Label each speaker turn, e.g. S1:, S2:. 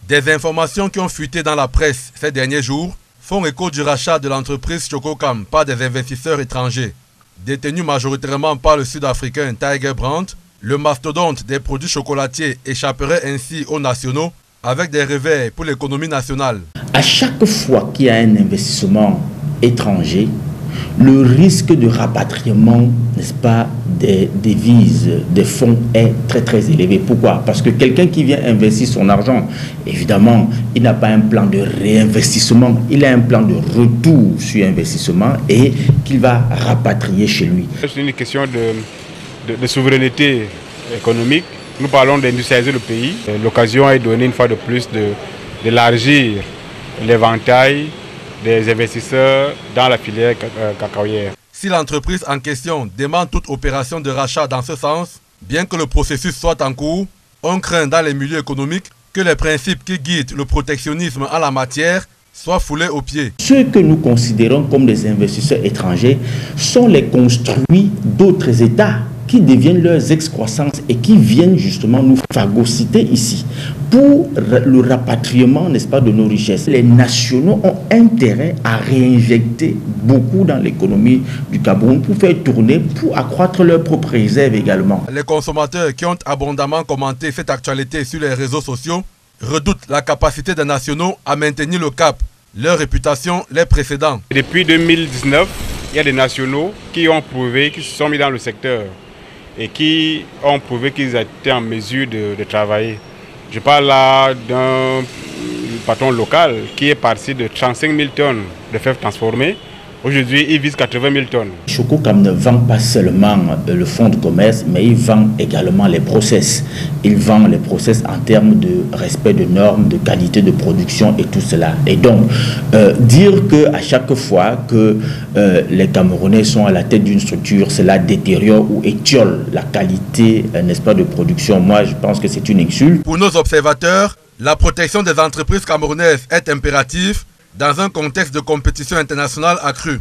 S1: Des informations qui ont fuité dans la presse ces derniers jours font écho du rachat de l'entreprise Chococam par des investisseurs étrangers. Détenu majoritairement par le Sud-Africain Tiger Brandt, le mastodonte des produits chocolatiers échapperait ainsi aux nationaux avec des revers pour l'économie nationale.
S2: À chaque fois qu'il y a un investissement étranger, le risque de rapatriement, n'est-ce pas, des devises, des fonds est très élevé. Pourquoi? Parce que quelqu'un qui vient investir son argent, évidemment, il n'a pas un plan de réinvestissement, il a un plan de retour sur investissement et qu'il va rapatrier chez lui.
S3: C'est une question de souveraineté économique. Nous parlons d'industrialiser le pays. L'occasion est donnée une fois de plus d'élargir l'éventail des investisseurs dans la filière cacaoyère.
S1: Si l'entreprise en question demande toute opération de rachat dans ce sens, bien que le processus soit en cours, on craint dans les milieux économiques que les principes qui guident le protectionnisme en la matière soient foulés aux pieds.
S2: Ceux que nous considérons comme des investisseurs étrangers sont les construits d'autres États qui deviennent leurs excroissances et qui viennent justement nous phagocyter ici pour le rapatriement, n'est-ce pas, de nos richesses. Les nationaux ont intérêt à réinjecter beaucoup dans l'économie du Cameroun pour faire tourner, pour accroître leurs propres réserves également.
S1: Les consommateurs qui ont abondamment commenté cette actualité sur les réseaux sociaux redoutent la capacité des nationaux à maintenir le cap, leur réputation les précédant.
S3: Depuis 2019, il y a des nationaux qui ont prouvé qu'ils se sont mis dans le secteur et qui ont prouvé qu'ils étaient en mesure de travailler. Je parle là d'un patron local qui est parti de 35 000 tonnes de fèves transformées. Aujourd'hui, il vise 80 000 tonnes.
S2: Chococam ne vend pas seulement le fonds de commerce, mais il vend également les process. Il vend les process en termes de respect de normes, de qualité de production et tout cela. Et donc, dire qu'à chaque fois que les Camerounais sont à la tête d'une structure, cela détériore ou étiole la qualité, n'est-ce pas, de production, moi je pense que c'est une insulte.
S1: Pour nos observateurs, la protection des entreprises camerounaises est impérative dans un contexte de compétition internationale accrue.